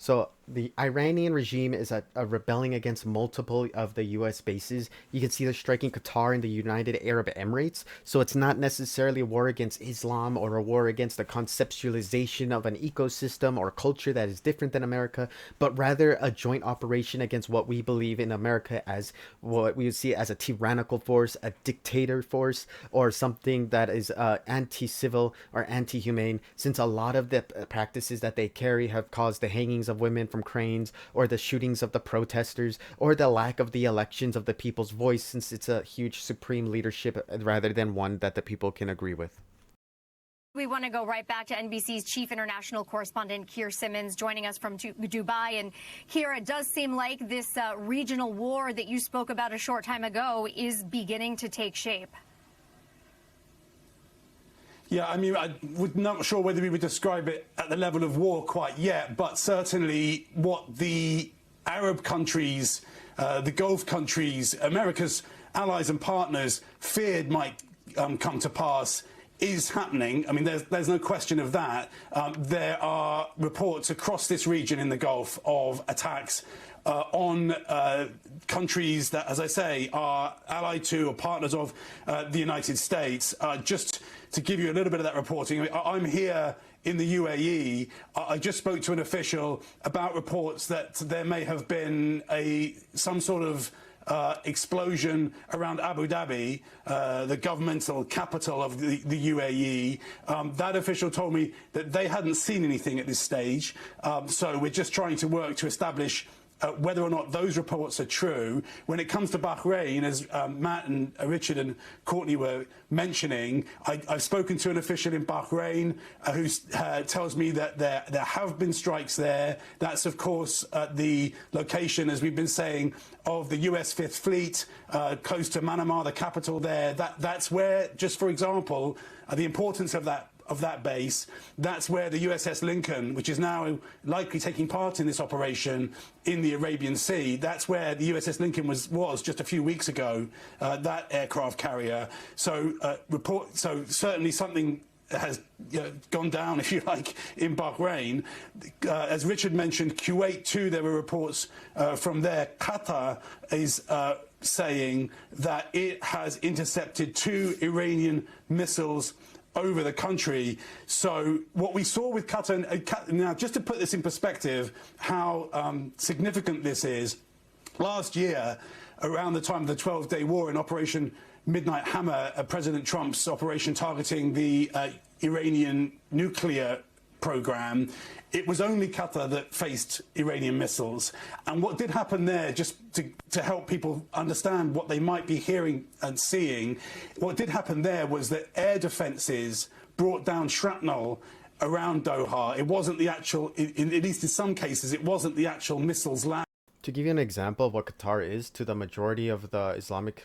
So the Iranian regime is rebelling against multiple of the U.S. bases. You can see they're striking Qatar and the United Arab Emirates. So it's not necessarily a war against Islam or a war against the conceptualization of an ecosystem or culture that is different than America, but rather a joint operation against what we believe in America as what we would see as a tyrannical force, a dictator force, or something that is anti-civil or anti-humane, since a lot of the practices that they carry have caused the hangings of women from cranes, or the shootings of the protesters, or the lack of the elections of the people's voice, since it's a huge supreme leadership rather than one that the people can agree with. We want to go right back to NBC's chief international correspondent, Keir Simmons, joining us from Dubai. And here it does seem like this regional war that you spoke about a short time ago is beginning to take shape. Yeah, I mean, I'm not sure whether we would describe it at the level of war quite yet, but certainly what the Arab countries, the Gulf countries, America's allies and partners feared might come to pass is happening. I mean, there's no question of that. There are reports across this region in the Gulf of attacks on countries that, as I say, are allied to or partners of the United States. Just to give you a little bit of that reporting, I'm here in the UAE. I just spoke to an official about reports that there may have been some sort of explosion around Abu Dhabi, the governmental capital of the UAE. That official told me that they hadn't seen anything at this stage. So we're just trying to work to establish whether or not those reports are true. When it comes to Bahrain, as Matt and Richard and Courtney were mentioning, I've spoken to an official in Bahrain who tells me that there have been strikes there. That's, of course, the location, as we've been saying, of the US Fifth Fleet, close to Manama, the capital there. That's where, just for example, the importance of that base, that's where the USS Lincoln, which is now likely taking part in this operation in the Arabian Sea, that's where the USS Lincoln was just a few weeks ago, that aircraft carrier. So certainly something has gone down, if you like, in Bahrain. As Richard mentioned, Kuwait too, there were reports from there. Qatar is saying that it has intercepted 2 Iranian missiles over the country. So what we saw with Qatar, now just to put this in perspective, how significant this is, last year, around the time of the 12-day war in Operation Midnight Hammer, President Trump's operation targeting the Iranian nuclear program, it was only Qatar that faced Iranian missiles. And what did happen there, just to help people understand what they might be hearing and seeing, what did happen there was that air defences brought down shrapnel around Doha. It wasn't the actual, at least in some cases, it wasn't the actual missiles land. To give you an example of what Qatar is to the majority of the Islamic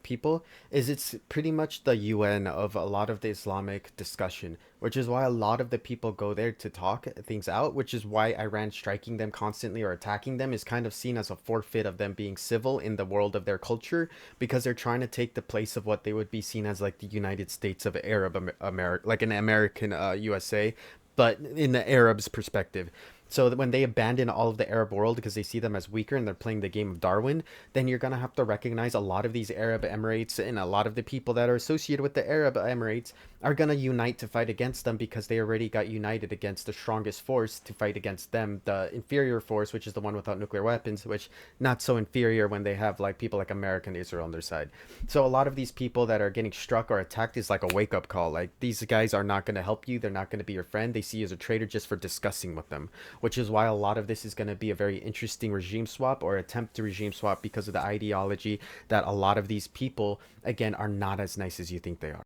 people, is it's pretty much the UN of a lot of the Islamic discussion, which is why a lot of the people go there to talk things out, which is why Iran striking them constantly or attacking them is kind of seen as a forfeit of them being civil in the world of their culture, because they're trying to take the place of what they would be seen as like the United States of Arab America, like an American USA, but in the Arabs' perspective. So that when they abandon all of the Arab world because they see them as weaker and they're playing the game of Darwin, then you're going to have to recognize a lot of these Arab Emirates and a lot of the people that are associated with the Arab Emirates are going to unite to fight against them, because they already got united against the strongest force to fight against them, the inferior force, which is the one without nuclear weapons, which not so inferior when they have like people like America and Israel on their side. So a lot of these people that are getting struck or attacked is like a wake-up call. Like, these guys are not going to help you. They're not going to be your friend. They see you as a traitor just for discussing with them, which is why a lot of this is going to be a very interesting regime swap or attempt to regime swap, because of the ideology that a lot of these people, again, are not as nice as you think they are.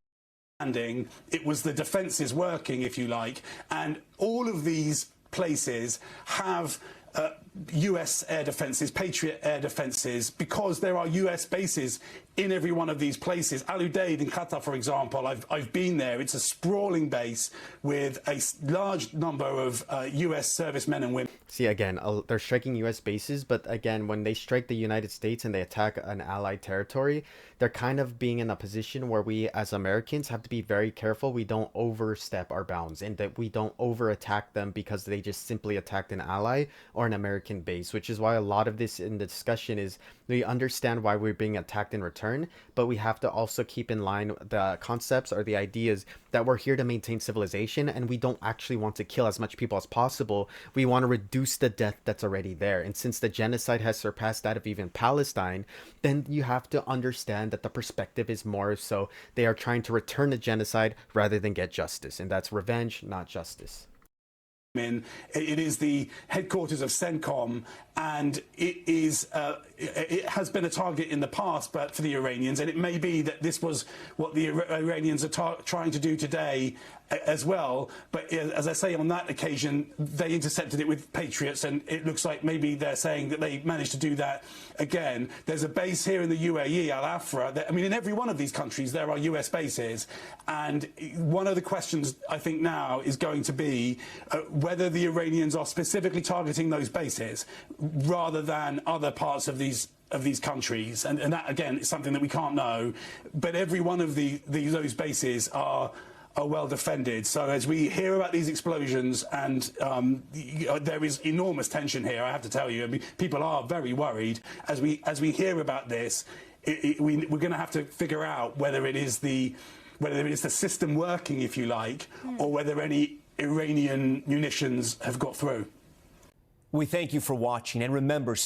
It was the defences working, if you like, and all of these places have US air defences, Patriot air defences, because there are US bases in every one of these places. Al Udeid in Qatar, for example, I've been there. It's a sprawling base with a large number of US servicemen and women. See, again, they're striking US bases, but again, when they strike the United States and they attack an allied territory, they're kind of being in a position where we as Americans have to be very careful we don't overstep our bounds and that we don't over attack them because they just simply attacked an ally or an American base, which is why a lot of this in the discussion is we understand why we're being attacked in return, but we have to also keep in line the concepts or the ideas that we're here to maintain civilization and we don't actually want to kill as much people as possible. We want to reduce the death that's already there. And since the genocide has surpassed that of even Palestine, then you have to understand that the perspective is more so they are trying to return the genocide rather than get justice. And that's revenge, not justice. It is the headquarters of CENTCOM, and it has been a target in the past, but for the Iranians, and it may be that this was what the Iranians are trying to do today as well. But as I say, on that occasion, they intercepted it with Patriots, and it looks like maybe they're saying that they managed to do that again. There's a base here in the UAE, Al Afra. I mean, in every one of these countries, there are US bases, and one of the questions I think now is going to be whether the Iranians are specifically targeting those bases rather than other parts of these countries, and that again is something that we can't know. But every one of those bases are well defended. So as we hear about these explosions, and there is enormous tension here, I have to tell you. I mean, people are very worried as we hear about this. We're going to have to figure out whether it is the system working, if you like, or whether any Iranian munitions have got through. We thank you for watching, and remember,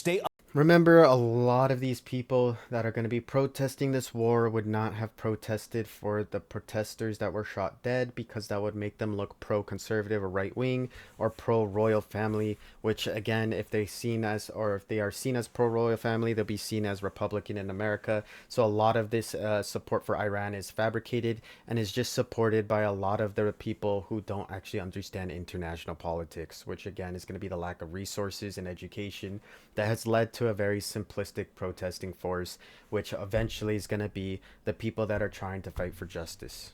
Remember, a lot of these people that are going to be protesting this war would not have protested for the protesters that were shot dead, because that would make them look pro-conservative or right-wing or pro-royal family, which again, if they are seen as pro-royal family, they'll be seen as Republican in America. So a lot of this support for Iran is fabricated and is just supported by a lot of the people who don't actually understand international politics, which again is going to be the lack of resources and education that has led to a very simplistic protesting force, which eventually is going to be the people that are trying to fight for justice.